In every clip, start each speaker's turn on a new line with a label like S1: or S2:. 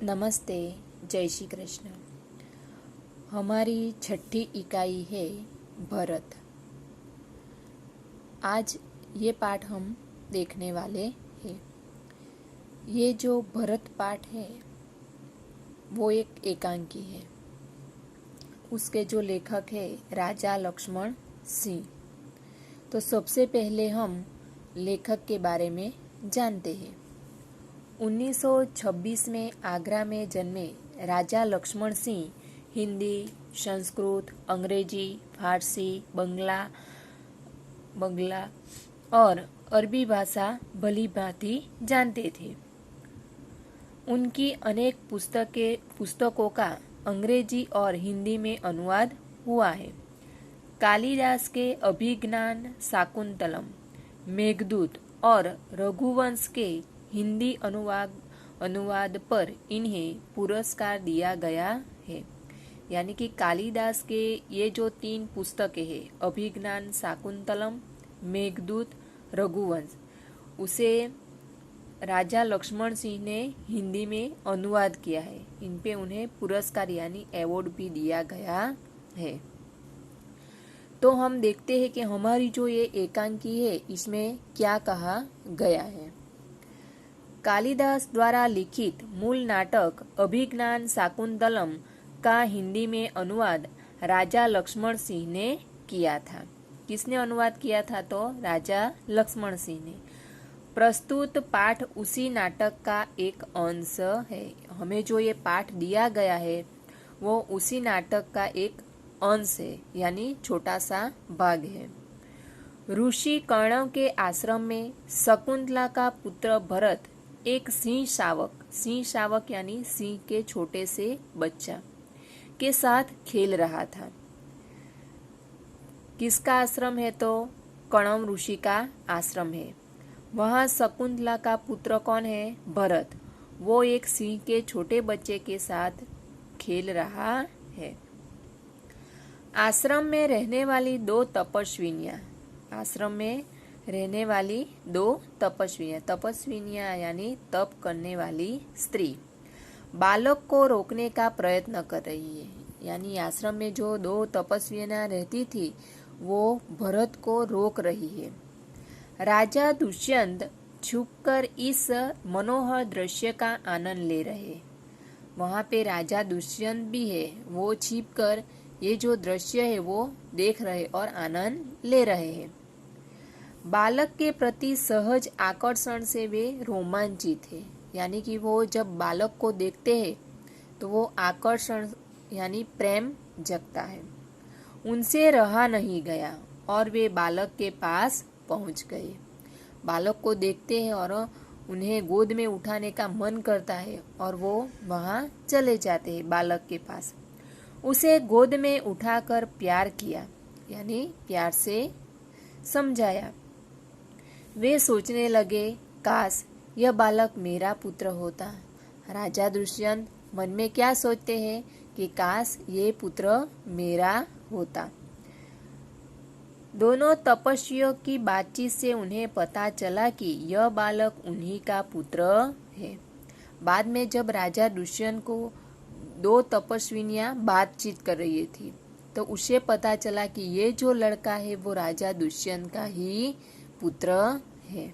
S1: नमस्ते, जय श्री कृष्ण। हमारी छठी इकाई है भरत। आज ये पाठ हम देखने वाले हैं। ये जो भरत पाठ है वो एक एकांकी है। उसके जो लेखक है राजा लक्ष्मण सिंह। तो सबसे पहले हम लेखक के बारे में जानते हैं। 1926 में आगरा में जन्मे राजा लक्ष्मण सिंह हिंदी, संस्कृत, अंग्रेजी, फारसी, बंगला और अरबी भाषा भली भांति जानते थे। उनकी अनेक पुस्तकों का अंग्रेजी और हिंदी में अनुवाद हुआ है। कालिदास के अभिज्ञान शाकुंतलम, मेघदूत और रघुवंश के हिंदी अनुवाद पर इन्हें पुरस्कार दिया गया है। यानी कि कालिदास के ये जो 3 पुस्तकें हैं, अभिज्ञान शाकुंतलम, मेघदूत, रघुवंश, उसे राजा लक्ष्मण सिंह ने हिंदी में अनुवाद किया है। इन पे उन्हें पुरस्कार यानी अवार्ड भी दिया गया है। तो हम देखते हैं कि हमारी जो ये एकांकी है इसमें क्या कहा गया है। कालिदास द्वारा लिखित मूल नाटक अभिज्ञान शाकुंतलम का हिंदी में अनुवाद राजा लक्ष्मण सिंह ने किया था। किसने अनुवाद किया था? तो राजा लक्ष्मण सिंह ने। प्रस्तुत पाठ उसी नाटक का एक अंश है। हमें जो ये पाठ दिया गया है वो उसी नाटक का एक अंश है, यानी छोटा सा भाग है। ऋषि कर्ण के आश्रम में शकुंतला का पुत्र भरत एक सिंह शावक यानी सिंह के छोटे से बच्चा के साथ खेल रहा था। किसका आश्रम है? तो कण्व ऋषि का आश्रम है। वहाँ शकुंतला का पुत्र कौन है? भरत। वो एक सिंह के छोटे बच्चे के साथ खेल रहा है। आश्रम में रहने वाली 2 तपस्विनियां यानी तप करने वाली स्त्री बालक को रोकने का प्रयत्न कर रही है। यानी आश्रम में जो 2 तपस्वियां रहती थी वो भरत को रोक रही है। राजा दुष्यंत छुपकर इस मनोहर दृश्य का आनंद ले रहे। वहाँ पे राजा दुष्यंत भी है, वो छिपकर ये जो दृश्य है वो देख रहे और आनंद ले रहे हैं। बालक के प्रति सहज आकर्षण से वे रोमांचित है। यानी कि वो जब बालक को देखते हैं तो वो आकर्षण यानी प्रेम जगता है। उनसे रहा नहीं गया और वे बालक के पास पहुंच गए। बालक को देखते हैं और उन्हें गोद में उठाने का मन करता है और वो वहां चले जाते हैं बालक के पास। उसे गोद में उठाकर प्यार किया, यानी प्यार से समझाया। वे सोचने लगे, काश यह बालक मेरा पुत्र होता। राजा दुष्यंत मन में क्या सोचते हैं कि काश ये पुत्र मेरा होता। दोनों तपस्वियों की बातचीत से उन्हें पता चला कि यह बालक उन्हीं का पुत्र है। बाद में जब राजा दुष्यंत को 2 तपस्विनियां बातचीत कर रही थी तो उसे पता चला कि ये जो लड़का है वो राजा दुष्यंत का ही पुत्र है।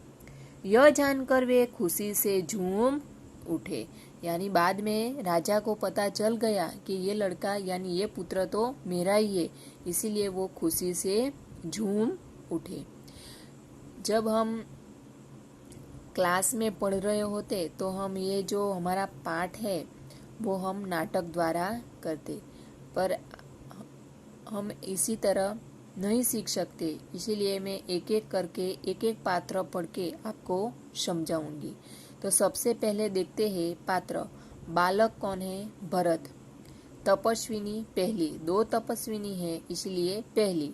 S1: यह जानकर वे खुशी से झूम उठे। यानी बाद में राजा को पता चल गया कि ये लड़का यानी ये पुत्र तो मेरा ही है, इसीलिए वो खुशी से झूम उठे। जब हम क्लास में पढ़ रहे होते तो हम ये जो हमारा पाठ है वो हम नाटक द्वारा करते, पर हम इसी तरह नहीं सीख सकते। इसीलिए मैं एक एक करके एक एक पात्र पढ़ के आपको समझाऊंगी। तो सबसे पहले देखते हैं पात्र। बालक कौन है? भरत। तपस्विनी पहली, 2 तपस्विनी है इसलिए पहली।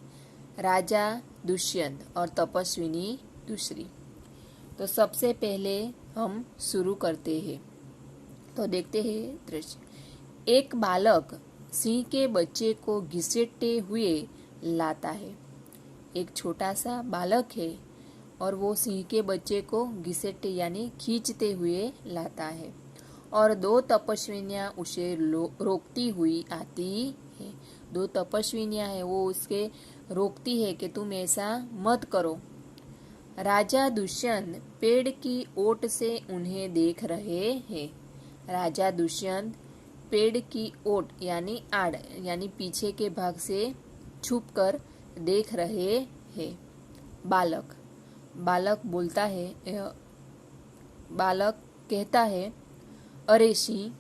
S1: राजा दुष्यंत और तपस्विनी दूसरी। तो सबसे पहले हम शुरू करते हैं। तो देखते हैं दृश्य। एक बालक सिंह के बच्चे को घसीटते हुए लाता है। एक छोटा सा बालक है और वो सिंह के बच्चे को घसीटते यानी खींचते हुए लाता है और 2 तपस्विनियां उसे रोकती हुई आती है। 2 तपस्विनियां हैं, वो उसके रोकती है कि तुम ऐसा मत करो। राजा दुष्यंत पेड़ की ओट से उन्हें देख रहे हैं। राजा दुष्यंत पेड़ की ओट यानी आड़ यानी पीछे के भाग से छुपकर देख रहे हैं। बालक बालक बोलता है, बालक कहता है, अरे सिंह,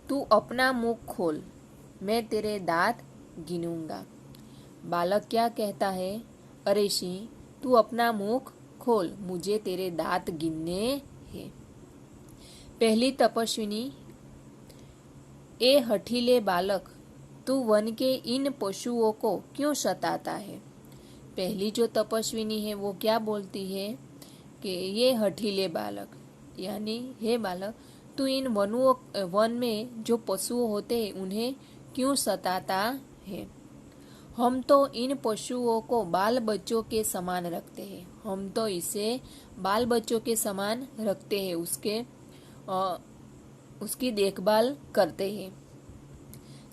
S1: तू अपना मुंह खोल, मैं तेरे दांत गिनूंगा। बालक क्या कहता है? अरे सिंह, तू अपना मुंह खोल, मुझे तेरे दांत गिनने हैं। पहली तपस्विनी, ए हठीले बालक, तू वन के इन पशुओं को क्यों सताता है? पहली जो तपस्विनी है वो क्या बोलती है कि ये हठीले बालक यानी हे बालक, तू इन वन में जो पशु होते हैं उन्हें क्यों सताता है? हम तो इन पशुओं को बाल बच्चों के समान रखते हैं। हम तो इसे बाल बच्चों के समान रखते हैं, उसकी देखभाल करते हैं।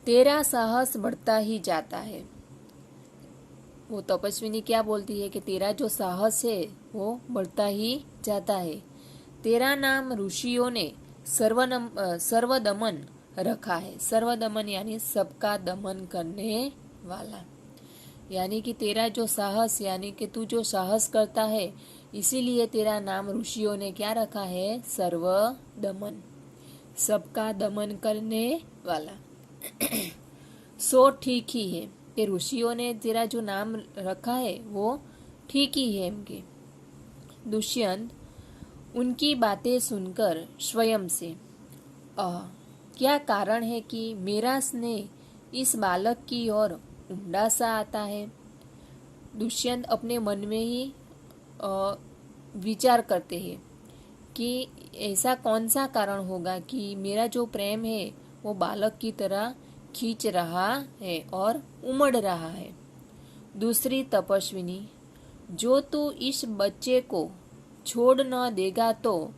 S1: तेरा साहस बढ़ता ही जाता है। वो तपस्विनी क्या बोलती है कि तेरा जो साहस है वो बढ़ता ही जाता है। तेरा नाम ऋषियों ने सर्वदमन रखा है। सर्वदमन यानी सबका दमन करने वाला, यानी कि तेरा जो साहस यानी कि तू जो साहस करता है, इसीलिए तेरा नाम ऋषियों ने क्या रखा है? सर्वदमन, सबका दमन करने वाला। सो ठीक ही है कि ऋषियों ने तेरा जो नाम रखा है वो ठीक ही है इनके। दुष्यंत उनकी बातें सुनकर स्वयं से, क्या कारण है कि मेरा स्नेह इस बालक की ओर उमड़ा सा आता है? दुष्यंत अपने मन में ही विचार करते हैं कि ऐसा कौन सा कारण होगा कि मेरा जो प्रेम है वो बालक की तरह खींच रहा है और उमड़ रहा है। दूसरी तपस्विनी, जो तू इस बच्चे को छोड़ न देगा तो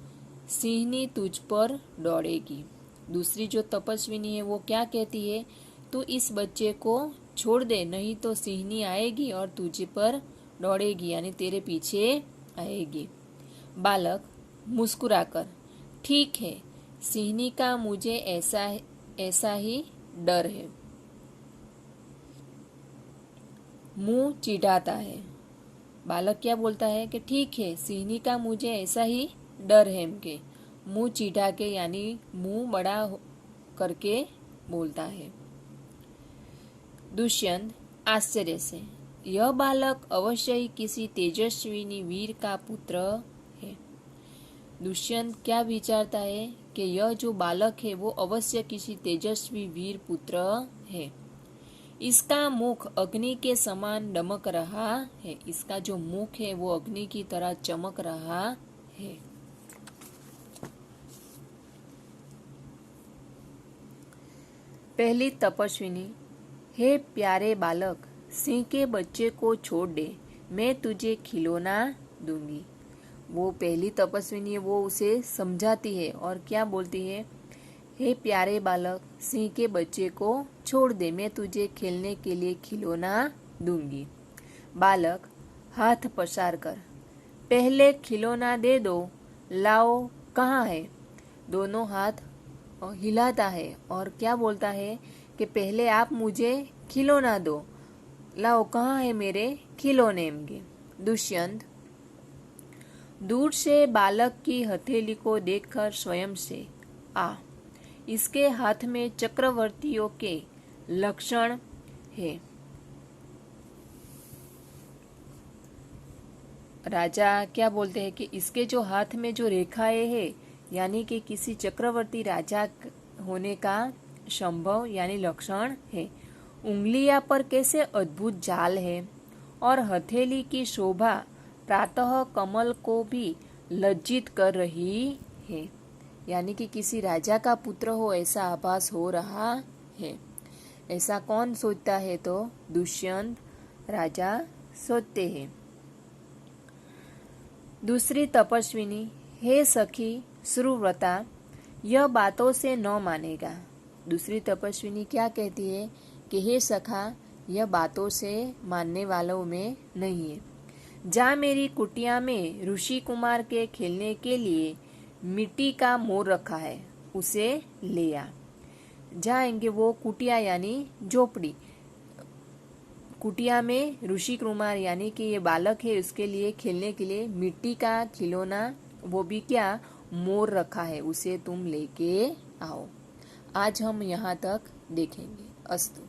S1: सिंहनी तुझ पर दौड़ेगी। दूसरी जो तपस्विनी है वो क्या कहती है? तू इस बच्चे को छोड़ दे, नहीं तो सिंहनी आएगी और तुझे पर दौड़ेगी यानी तेरे पीछे आएगी। बालक मुस्कुराकर, ठीक है, सिंहनी का मुझे ऐसा ही डर है। मुंह चिढ़ाता है। बालक क्या बोलता है कि ठीक है, सिंहनी का मुझे ऐसा ही डर है इनके। मुंह चिढ़ा के यानी मुंह बड़ा करके बोलता है। दुष्यंत आश्चर्य से, यह बालक अवश्य ही किसी तेजस्विनी वीर का पुत्र है। दुष्यंत क्या विचारता है कि यह जो बालक है वो अवश्य किसी तेजस्वी वीर पुत्र है। इसका मुख अग्नि के समान दमक रहा है। इसका जो मुख है वो अग्नि की तरह चमक रहा है। पहली तपस्विनी, हे प्यारे बालक, सिंह के बच्चे को छोड़ दे, मैं तुझे खिलौना दूंगी। वो पहली तपस्विनी है, वो उसे समझाती है और क्या बोलती है? हे प्यारे बालक, सिंह के बच्चे को छोड़ दे, मैं तुझे खेलने के लिए खिलौना दूंगी। बालक हाथ पसार कर, पहले खिलौना दे दो, लाओ, कहाँ है? दोनों हाथ हिलाता है और क्या बोलता है कि पहले आप मुझे खिलौना दो, लाओ, कहाँ है मेरे खिलौने? दुष्यंत दूर से बालक की हथेली को देखकर स्वयं से, इसके हाथ में चक्रवर्तियों के लक्षण है। राजा क्या बोलते हैं कि इसके जो हाथ में जो रेखाएं है यानी कि किसी चक्रवर्ती राजा होने का संभव यानी लक्षण है। उंगलियां पर कैसे अद्भुत जाल है और हथेली की शोभा प्रातः कमल को भी लज्जित कर रही है, यानी कि किसी राजा का पुत्र हो ऐसा आभास हो रहा है। ऐसा कौन सोचता है? तो दुष्यंत राजा सोचते हैं। दूसरी तपस्विनी, हे सखी सुव्रता, यह बातों से न मानेगा। दूसरी तपस्विनी क्या कहती है कि हे सखा, यह बातों से मानने वालों में नहीं है। जा मेरी कुटिया में ऋषि कुमार के खेलने के लिए मिट्टी का मोर रखा है, उसे ले आ। जाएंगे वो कुटिया यानी झोपड़ी। कुटिया में ऋषि कुमार यानी कि ये बालक है, उसके लिए खेलने के लिए मिट्टी का खिलौना, वो भी क्या, मोर रखा है, उसे तुम लेके आओ। आज हम यहाँ तक देखेंगे। अस्तु।